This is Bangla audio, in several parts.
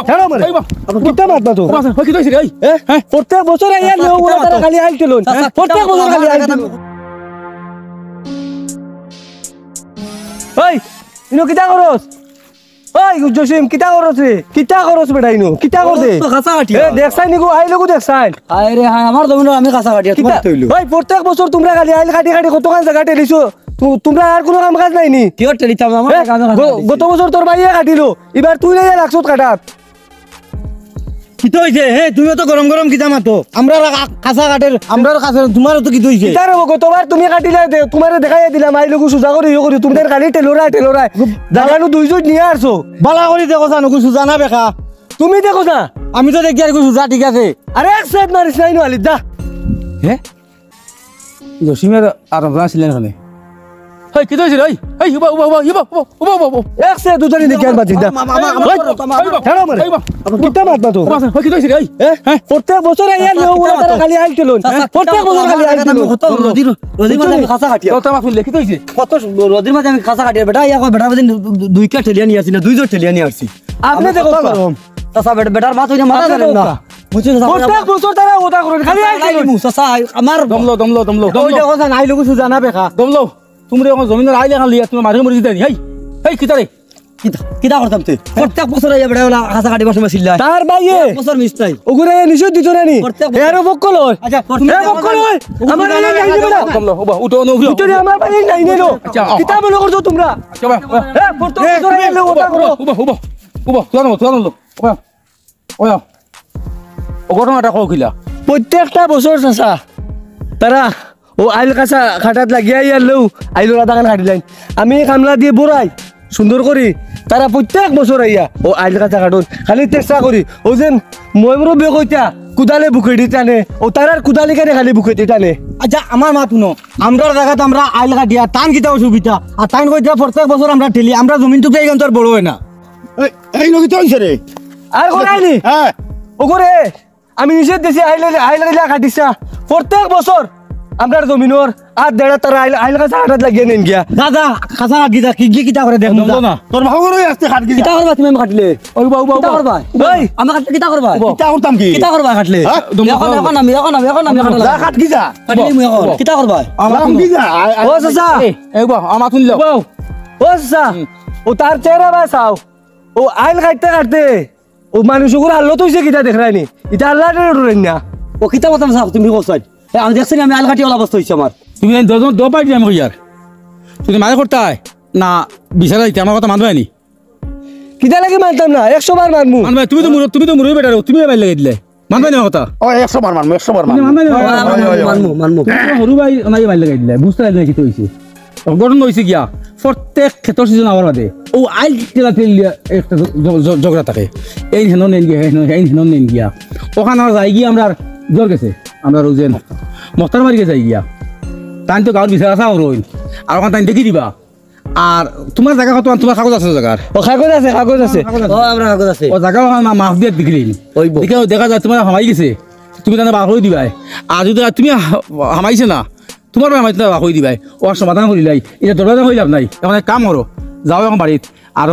হেড়ো মারে কিটা মাতবা তো কি কইছিস রে হ্যাঁ প্রত্যেক বছর আইয়া লোক ওরা তারা খালি আইল চলুন প্রত্যেক বছর খালি আইল ওই ইনো কিটা করস ওই জসিম কিটা করস রে কিটা করস বেটা ইনো কিটা করদে তো কাঁচা কাটি এ দেখছাই নিগো আই লগু দেখছাই আয় রে হ্যাঁ আমার জমিন আমি কাঁচা কাটি তোমার তৈলো ওই প্রত্যেক বছর তোমরা খালি আইল কাটি কাটি কতখান জায়গা টেলিছো তোমরা আর কোনো কাম কাজ নাই নি কি টেলিতাম আমার গত বছর তোর ভাইয়া কাটিলো এবার তুই নাই লাগছত কাটাত কি তো হইছে হে তুমিও তো গরম গরম কিতা মাতো আমরা কাঁচা কাটের আমরা কাঁচা তোমারও তো কি তো হইছে তার গতবার তুমি কাটিলে তোমারে দেখাই দিলাম আই লগু সুজা করি ইয়ে করি তুমি খালি টেলোরাই জাগানো দুইজন নিয়ে আসছো বালা করি দেখো জানো কিছু জানা বেকা তুমি দেখো না আমি তো দেখি আর কিছু যা ঠিক আছে আরে এক সেট মারিস নাই নো আলি দা হ্যাঁ জসিমের আরাম ছিলেন ওখানে কি কইছিস রে এক সেট দুজনই দেখি আর বাজি দা হেড়ো মারে কিটা মাতবা তো কি কইছিস রে হ্যাঁ প্রত্যেক বছর আইয়া লোক ওরা তারা খালি আইল চলুন প্রত্যেক বছর খালি আইল চলুন রদির মাঝে আমি কাঁচা কাটি তোর মাথা কি কইছিস কত রদির মাঝে আমি কাঁচা কাটি বেটা ইয়া বেটা দিন দুই কা ঠেলিয়া নিয়ে আসি না দুইজন ঠেলিয়া নিয়ে আসছি আপনি দেখো চাচা বেটার মাথা হইছে মাথা ধরেন না প্রত্যেক বছর তারা ওটা করেন খালি আইল চলুন চাচা আমার দমলো ওই দেখো না আই লোক কিছু জানা বেকা দমলো তুমি এখন জমিনের আইলে খালি তুমি মারি মরি দিতে হেই কিতা রে কিতা করতাম তুই প্রত্যেক বছর আইয়া বেটা ওলা কাঁচা কাটি বসে মাছিলা তার বাইয়ে বছর মিস্তাই ওগুরে নিশ্চয় দিত না নি এর বকল হয় আচ্ছা এ বকল হয় আমার নাই নাই বেটা দমলো উঠো ভিতরে আমার বাইয়ে নাই নেলো কিতা মনে করছো তোমরা এ প্রত্যেক বছর আইয়া লোক ওটা করো তুই ও ঘটনাটা কও কিলা প্রত্যেকটা বছর চাচা তারা ও আইল কাঁচা খাটাত লাগিয়া ইয়ার লো আইল রাধা খান খাটিলেন আমি কামলা দিয়ে বড়াই সুন্দর করি তারা প্রত্যেক বছর আইয়া ও আইল কাঁচা খাটুন খালি চেষ্টা করি ও যেন মই মোর বে কইতা কুদালে বুকে দি টানে ও তারার কুদালি কানে খালি বুকে দি টানে আচ্ছা আমার মা শুনো আমরা জায়গাতে আমরা আইল কাটিয়া টান কিতা অসুবিধা আর টান কইতা প্রত্যেক বছর আমরা ঠেলি আমরা জমিন টুকু এই অন্তর বড় হয় না এই নকি তো হইছে রে আর করাইনি হ্যাঁ ও করে আমি নিজে দেশে আইল কাটিছা প্রত্যেক বছর আমরা জমিনর আর দেড়া তারা আইল কাঁচা খাটাত লাগিয়ে নেন গিয়া দাদা কাঁচা কাটি যা কি কিতা করে দেখ না তোর ভাগরই আসতে খাট গিয়া কিতা করবা তুমি আমি কাটলে কিতা করবা ওই আমি কাটলে কিতা করবা কিতা করতাম কি কিতা করবা কাটলে হ্যাঁ? এখন আমি যা খাট গি যা কাটলে মুই এখন কিতা করবা আমার কি যা ও চাচা আমার শুনল ও চাচা ও তার চেহারা বা চাও ও আইল কাটতে কাটতে ও মানুষগুলো হাল্লো তো হইছে কিতা দেখ রাইনি এটা আল্লাহ না ও কিতা কথা চাও তুমি বলছাই আমি দেখছি আমি আইল কাটি ওলা অবস্থা হইছে আমার তুমি দো পাই আমি ইয়ার তুমি মারে করতে না বিচারা দিতে আমার কথা মানবে নি কিতা লাগে মানতাম না 100 বার মানমু মানবে তুমি তো মুরুই বেটার তুমি বাইর লাগাই দিলে মানবে না কথা ও 100 বার মারমু 100 বার তুমি মারমু মানবে না মানমু সরু ভাই ওনাই বাইর লাগাই দিলে বুঝতে পারলে কি তো হইছে গঠন হইছে গিয়া প্রত্যেক ক্ষেত্র সিজন আবার বাদে ও আইল টেলা টেলিয়া একটা ঝগড়া থাকে এই হেন নেন গিয়া এই হেন নেন গিয়া ওখানে যাই গিয়া আমরা জ্বর গেছে আমরা রোজেন মস্তার মারিকে যাই গিয়া তাই তো গাঁর বিচার আসা রইন আর ওখানে তাই দেখি দিবা আর তোমার জায়গা কত তোমার কাগজ আছে জায়গার ও কাগজ আছে ও আমরা কাগজ আছে ও জায়গা মাছ দিয়ে বিক্রি দেখে দেখা যায় তোমার হামাই গেছে তুমি তাহলে বার করে দিবাই আর যদি তুমি হামাইছে না তোমার হামাইতে বার করে দিবাই ও সমাধান করিলাই এটা দরজা হয়ে লাভ নাই এখন এক কাম করো যাও এখন বাড়িত আর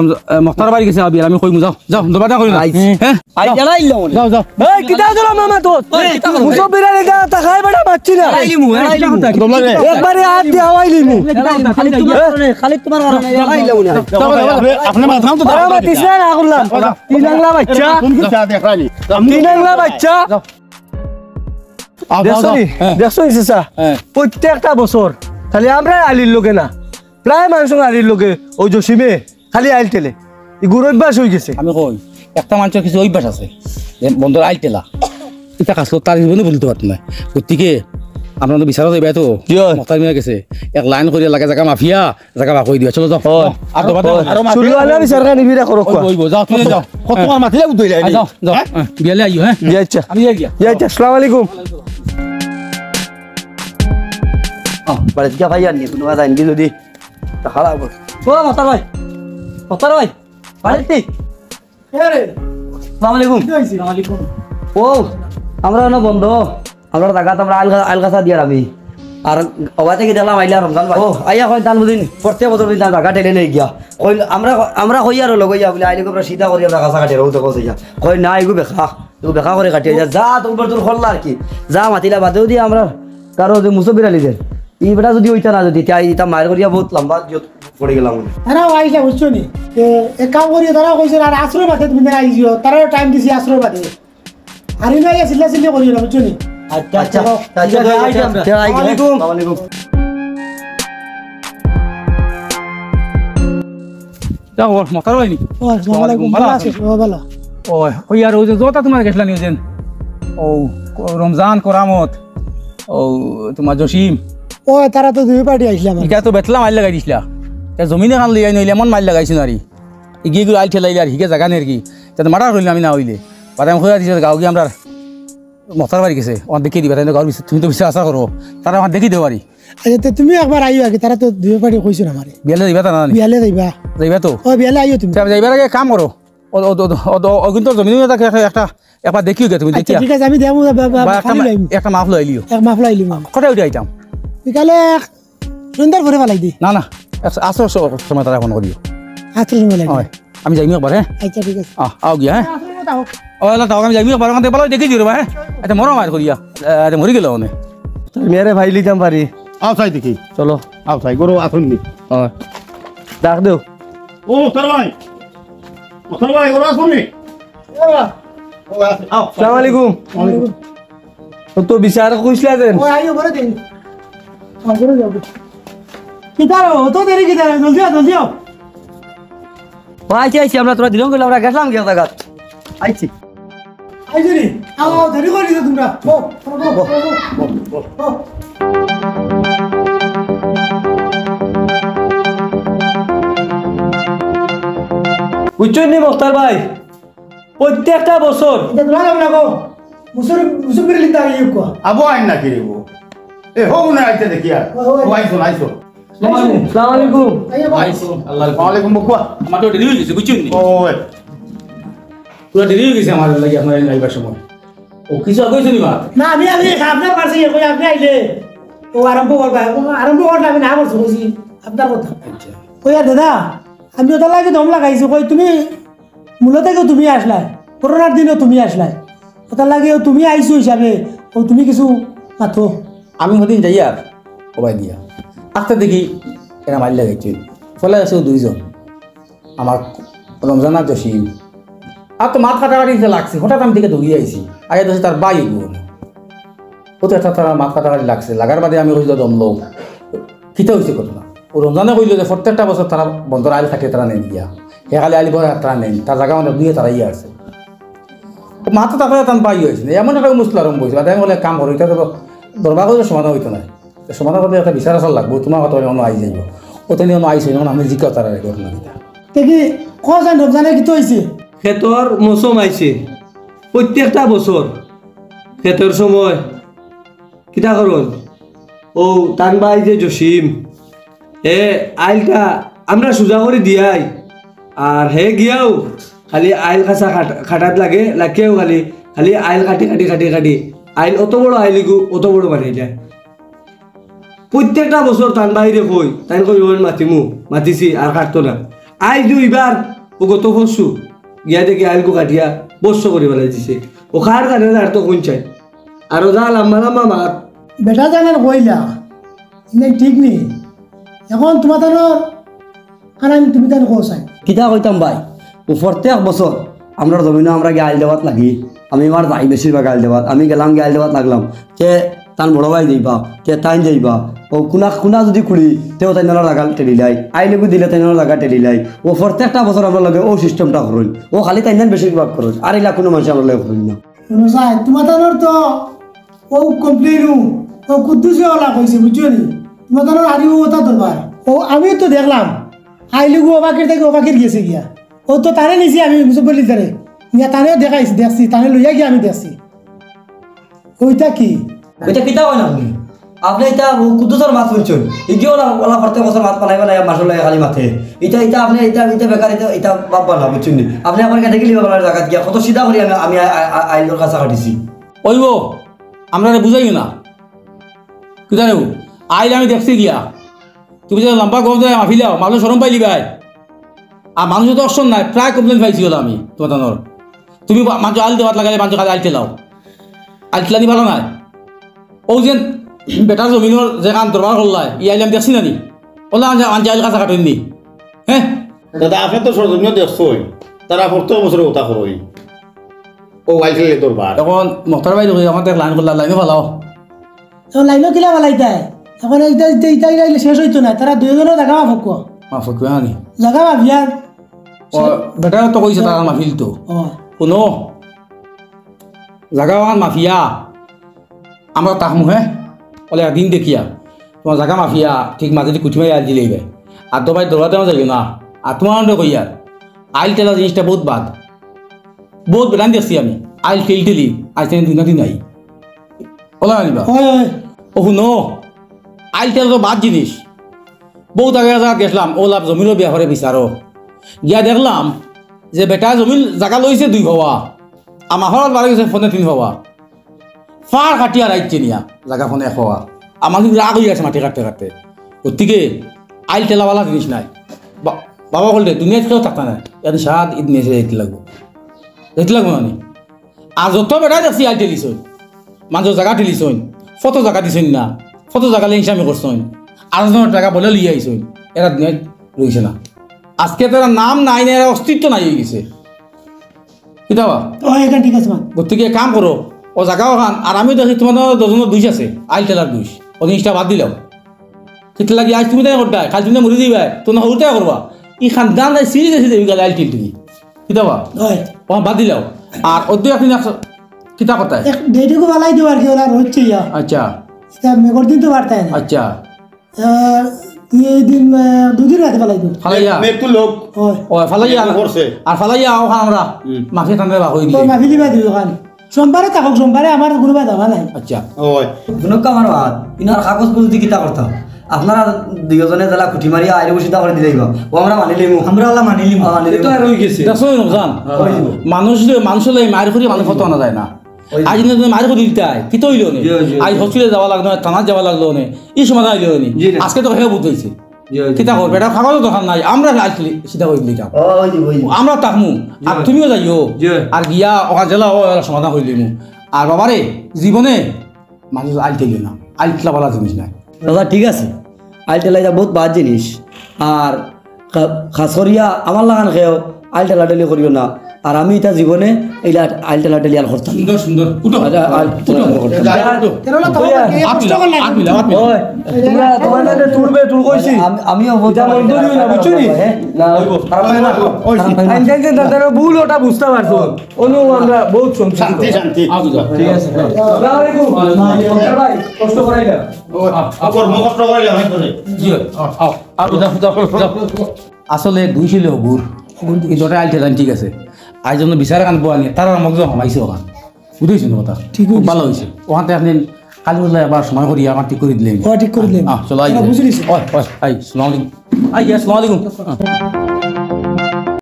মস্তার বাড়ি গেছে আমি কইমু যাও যাও দরজা করি না হ্যাঁ আই জানা ইল্লা মনে যাও যাও এই কিতা দিল মামা তো মুসো বিরারে গা তাকাই বড় মাছি না একবারে হাত দিয়ে হাওয়াইলি মু খালি তোমার কারণে জানা ইল্লা মনে আপনি মাথাও তো বাবা তিসরা না করলাম তিনাংলা বাচ্চা কোন কি চা দেখালি তিনাংলা বাচ্চা দেখছো চাচা প্রত্যেকটা বছর খালি আমরা আলির লোকে না প্রায় মানুষ আলির লোকে ওই জসিমে খালি আইল টেলে এগুলো অভ্যাস হয়ে গেছে আমি কই একটা মানুষের কিছু অভ্যাস আছে বন্ধুর আইল টেলা এটা কাজ তার জীবনে বলতে পারত না গতিকে আপনার তো বিচারত যাইবা তো মতার মিলা গেছে এক লাইন করে লাগে জায়গা মাফিয়া জায়গা ভাগ করে দিবা চলো যাও আর শুরু আলা বিচার কানি বিরা করো যাও তুমি যাও কত তোমার মাথিলে উদইলাই যাও যাও বিয়ালে আইও হ্যাঁ আচ্ছা আমি গিয়া আচ্ছা আসসালামু আলাইকুম বাড়ি গিয়া ভাই আর নি কোনো কথা আনবি যদি খারাপ ও মাতার ভাই বাড়িতে আসসালামু আলাইকুম ও আমরা না বন্ধ আমরা জায়গা আমরা আলগাছা দিয়ে রাখি আর অবা থেকে দিলাম আইলা রমজান ভাই ও আইয়া কই দান বুদিন প্রত্যেক বছর দিন জায়গা টেনে নেই গিয়া কই আমরা কই আর লগইয়া বলে আইলে আমরা সিধা করিয়া জায়গা কাটে রও তো কইয়া কই না এগু বেখা করে কাটিয়ে যা তোর তোর হল্লা আর কি যা মাতিলা বাদেও দিয়ে আমরা কারো যে মুসবির আলীদের এই বেটা যদি ওইটা না যদি তাই এটা মায়ের করিয়া বহুত লম্বা পড়ে গেলাম তারা আইসা বুঝছো নি এক কাম করি তারা কইছে আর আশ্রয় বাদে তুমি আইসিও তারা টাইম দিছি আশ্রয় বাদে আর ইনা ইয়া সিল্লা সিল্লি করি না বুঝছো নি আচ্ছা আচ্ছা আসসালামু আলাইকুম যাও মতার হয়নি ও আসসালামু আলাইকুম ভালো আছিস ও ভালো ওই আর ওই যে জোতা তোমার গেছলা নিয়ে যেন ও রমজান করামত ও তোমার জসিম ও তারা তো দুই পার্টি আইছিলাম ইটা তো বেতলা মাইল লাগাই দিছিলা তা জমিনে খান লইয়া নইলে এমন মাইল লাগাইছি নারি ইগিয়ে গিয়ে আইল ঠেলাইলে আর হিকে জাগা নের কি তাতে মারা হইলে আমি না হইলে বাদাম খোয়া দিছে গাঁও গিয়ে আমরা মতার বাড়ি গেছে আমার দেখে দিবা তাই গাঁর তুমি তো বিশ্বাস আশা করো তারা আমার দেখি দেবো পারি আচ্ছা তো তুমি একবার আইও আগে তারা তো দুই পার্টি কইছো না মারে বিয়ালে যাইবা তা না বিয়ালে যাইবা যাইবা তো ও বিয়ালে আইও তুমি যাইবার আগে কাম করো ও কিন্তু জমিনে একটা একবার দেখিও গে তুমি আচ্ছা দেখিয়া ঠিক আছে আমি দেবো বা খালি লাইম একটা মাফ লই লিও এক মাফলা আইলি মা কটাই উঠে আইতাম বিকালে সুন্দর করে ফালাই দি না না আসো সময় তারা ফোন করিও আচ্ছা সময় লাগে হয় আমি যাইমি একবার হ্যাঁ আচ্ছা ঠিক আছে আও গিয়া হ্যাঁ ও এলা তাও আমি যাইমি একবার ওখান থেকে দেখি দিও হ্যাঁ এটা মরো মার করিয়া এটা মরি গেল ওনে মেরে ভাই লিতাম পারি আও চাই দেখি চলো আও চাই গরু আসুন নি ডাক দেও ও মুস্তার ভাই গরু আসুন নি আও আসসালামু আলাইকুম তো বিচার কইছিলা দেন ও আইও বড় দিন করে যাও কিতারো তো দেরি কিতারো জলদি আও আইছি আইছি আমরা তোরা দিলাম গেলাম আমরা গেছলাম গিয়া জায়গা আইছি আইজুরি আও দেরি করি তোমরা ও বুঝছেন নি মোস্তার ভাই প্রত্যেকটা বছর এটা তোলা যাবে না গো মুসুর করে লিখতে আইও কো আবো আইন না কিরিব এ হোক না আইতে দেখি আর ও আইছো আসসালামু আলাইকুম ওয়ালাইকুম বুকুয়া আমার তো দেরি হয়ে গেছে বুঝছেন নি ও পুরো দেরি হয়ে গেছে আমার লাগি আপনার আইবার সময় ও কিছু কইছো নি মা না আমি আপনার পারছি কই আপনি আইলে ও আরম্ভ করবা আমি না করছি বুঝি আপনার কথা কই আর দাদা আমি ওটা লাগে দম লাগাইছি কই তুমি মূলত তুমি আসলাই করোনার দিনও তুমি আসলাই ওটা লাগে তুমি আইছো হিসাবে ও তুমি কিছু মাথো আমি ওদিন যাই আর কবাই দিয়া আস্তে দেখি এরা মাইল লাগাইছে ফলে আছে দুইজন আমার রমজান আর জসিম আর তো মাথা কাটাকাটি লাগছে হঠাৎ আমি দিকে দৌড়িয়ে আইছি আগে দেখছি তার বাই এগুলো ও তো একটা তার মাথা কাটাকাটি লাগছে লাগার বাদে আমি কইল দম লও খিতে হয়েছে ঘটনা ও রমজানে কইল যে প্রত্যেকটা বছর তারা বন্ধর আইল থাকে তারা নেন গিয়া সেকালে আইলি বড় তারা নেন তার জায়গা মানে দুয়ে তারা ইয়ে আছে মাথা তাকে তান পাই হয়েছে এমন একটা মুসলা আরম্ভ হয়েছে বাদে আমি বলে কাম করো এটা তো দরবার করে সমাধান হইতো না সমাধান করতে একটা বিচার আসল লাগবো তোমার কথা অন্য আই যাইব ওতে নিয়ে অন্য আইসি যেমন আমি জিজ্ঞাসা তারা ঘটনা এটা দেখি কজন রমজানে কি তো হয়েছে ক্ষেতর মৌসুম আইছে প্রত্যেকটা বছর ক্ষেতের সময় কিতা করল ও তান ভাই যে জসিম হে আইলটা আমরা সোজা করে দিয়াই আর হে গিয়াও খালি আইল খাসা খাটাত লাগেও খালি আইল কাটি আইল অত বড় আইলিগু অত বড় বানিয়ে যায় প্রত্যেকটা বছর তান বাইরে কই তাই কই মাতিছি আর কাটতো না আইল দুইবার ও গত ফসু গিয়া দেখি আইলকু কাটিয়া বস্য করে বেলাই দিছে ও খার কানে আর তো কোন চাই আর যা লাম্বা মাত বেটা জানার কইলা ঠিক নেই এখন তোমার কারণ তুমি তার কোসাই কিতা কইতাম ভাই ও প্রত্যেক বছর আমরা জমিনে আমরা গিয়ে আইল দেওয়াত লাগি আমি আমার যাই বেশিরভাগ আইল দেওয়াত আমি গেলাম গিয়ে আইল দেওয়াত লাগলাম কে তান বড় ভাই যাইবা কে তাইন যাইবা ও কুনা যদি কুড়ি তেও তাই জায়গা টেলিলাই আইলেগু দিলে তাই জায়গা টেলিলাই ও প্রত্যেকটা বছর আমরা লাগে ও সিস্টেমটা করুন ও খালি তাই বেশিরভাগ করুন আর এলা কোনো মানুষ আমরা লাগে করুন না কোসাই তোমার তো ও কমপ্লেন ও কুদ্দুসে ওলা কইছে বুঝছো নি তোমার আরিও ওটা দরবার ও আমি তো দেখলাম আইলেগু অবাকের থেকে অবাকের গেছে গিয়া ও তো তারে নিছি আমি বুঝে বলি তারে নিয়া তারেও দেখছি তারে লইয়া গিয়া আমি দেখছি ওইটা কি এটা কিতা হয় না আপনি এটা কুদ্দুসর মাছ শুনছেন ইগিও ওলা প্রত্যেক বছর মাছ বানাইবা না মাছ লাগে খালি মাথে এটা আপনি এটা বেকার এটা বাবা না বুঝছেন আপনি আমার কাছে গেলি বাবার জায়গা গিয়া কত সিধা করি আমি আইলের কাছে কাটিছি ওইব আমরা বুঝাই না কিতা নেব আইলে আমি দেখছি গিয়া তুমি যে লম্বা গপ দেয় মাফিলাও মানুষ সরম পাইলি ভাই আর মানুষের তো অপশন নাই প্রায় কমপ্লেন পাইছি হলো আমি তোমার তানোর তুমি মানুষ আইল দেওয়াত লাগালে মানুষ খালি আইল ঠেলাও আইল ঠেলানি ভালো নাই ও যে বেটার জমিনের যে কান দরবার করলাই ই আইলে আমি দেখছি না নি ওলা আনছে আইল কাছা কাটেন নি হ্যাঁ দাদা আপনি তো সরজমিও দেখছই তারা প্রত্যেক বছরে ওটা করই ও আইলে দরবার এখন মহতার ভাই আমার দেখ লাইন করলা লাইনও ভালো এখন লাইনও কিলা বালাইতাই এখন এইটা এইটাই লাইলে শেষ হইতো না তারা দুজনও জায়গা মাফক মাফক আনি জায়গা মাফিয়ার ও বেটাও তো কইছে তারা মাফিল তো ও শুনো জাগাওয়ান মাফিয়া আমরা তাহমু হ্যাঁ বলে একদিন দেখিয়া তোমার জাগা মাফিয়া ঠিক মাঝে কুচুমাই আইল দিলেই ভাই আর তো ভাই দৌড়াতেও যাইও না আর তোমার কইয়ার আইল টেলা জিনিসটা বহুত বাদ বহুত বেড়ান দেখছি আমি আইল টেলি আজ দিন না দিন নাই বলা আনিবা হয় হয় ও শুনো আইল টেলা তো বাদ জিনিস বহুত আগে জায়গা গেছিলাম ও লাভ জমিরও বিয়া করে বিচারো গিয়া দেখলাম যে বেটা জমিন জায়গা লইছে 2 হওয়া আমার ঘৰত বাড়ি গেছে ফোনে 3 হওয়া ফার কাটিয়া রাইছে নিয়া জায়গা ফোনে 1 হওয়া আমার কিন্তু রাগ হয়ে গেছে মাটি কাটতে কাটতে গতিকে আইল টেলাওয়ালা জিনিস নাই বাবা বলতে দুনিয়াত কেউ থাকতা নাই ইয়াতে সাত ঈদ নিয়েছে যেতে লাগবো মানে আর যত বেটা দেখছি আইল টেলিছই মানুষ জায়গা টেলিছই ফটো জায়গা দিছই না ফটো জায়গা লেংসামি করছই আর টাকা বলে লিয়ে আইছই এরা দুনিয়াত রয়েছে না আজকে তো এরা নাম নাই না এরা অস্তিত্ব নাই হয়ে গেছে কিতাবা হয় এখান ঠিক আছে মান গতিকে কাম করো ও জায়গাও খান আর আমিও দেখি তোমাদের দুজনের 2 আছে আইল টেলার 2 ও জিনিসটা বাদ দিলাম সেটা লাগি আজ তুমি তাই করতে খালি তুমি মরি দিবা তোমরা হরতে করবা ই খানদান নাই সিরিজ আছে দেবি আইল টিল তুমি কিতাবা হয় ও বাদ দিলাও আর ওদের আপনি কিতা কথা এক ডেটিকো বালাই দিও আর কি ওরা হচ্ছে ইয়া আচ্ছা এটা মেগর দিন তো বার্তায় না আচ্ছা এই দিন 2 দিন রাতে বালাই দিও ফালাইয়া আমি একটু লোক হয় ও ফালাইয়া করছে আর ফালাইয়া ও খান আমরা মাফি টানতে বা হই তো দিলে মাফি দিবা দিও খান সোমবারে থাকক সোমবারে আমার কোনো বাধা নাই আচ্ছা ওই শুনক আমার ভাত ইনার কাগজ বুঝতে কিতা করতাম আপনারা দুজনে যারা খুঁটি মারি আইলে বসিতা করে দিলেই ও আমরা মানিলিমু আমরা আল্লাহ মানিলিম মানিলিমু রয়ে গেছে দেখো রমজান মানুষ মায়ের করে মানুষ ফটো আনা যায় না আজ মায়ের করে দিলতাই কি তো হইলো নে আজ হসপিটালে যাওয়া লাগলো না থানাত যাওয়া লাগলো নে এই সময় আইলো নি আজকে তো হেও বুঝ হইছে কিতা করবে এটা খাওয়ারও দরকার নাই আমরা আসলে সেটা হইলি যাও আমরা তাকমু আর তুমিও যাইও আর গিয়া ওখান জেলা ও সমাধান হইলিমু আর বাবারে জীবনে মানুষ আইল ঠেলি না আইল ঠেলাওয়ালা জিনিস নাই দাদা ঠিক আছে আইল টেলাইটা বহুত বাদ জিনিস আর খাস করিয়া আমার লাগান খেয়েও আইল টেলাটেলি করিও না আর আমি এটা জীবনে এই আইল টেলাটেলি আর করতাম সুন্দর সুন্দর উঠো আইল টেলাটেলি করতাম তেরোলা তো কষ্ট করলে ওই তোমরা তোমার নাতে তুলবে তুল কইছি আমিও এটা মন করিও না বুঝছো নি না ওই আইনতে দাদার ভুল ওটা বুঝতে পারছো অনু আমরা বহুত শান্তি শান্তি ঠিক আছে আসসালামু আলাইকুম ভাই কষ্ট করাইলা কর্ম কষ্ট করে আমি করে আসলে 2 ছিল গুর এই দুটা আইল ঠেলান ঠিক আছে আজ জন্য বিচার কান পোয়া নিয়ে তারা আমাকে যে হমাইছে ওখান বুঝেছি না কথা ঠিক খুব ভালো হয়েছে ওখানতে আপনি কালি বললে আবার সময় করি আমার ঠিক করে দিলেন ঠিক করে দিলেন চলো আই বুঝে নিছি আই আসসালামু আলাইকুম আই আসসালামু আলাইকুম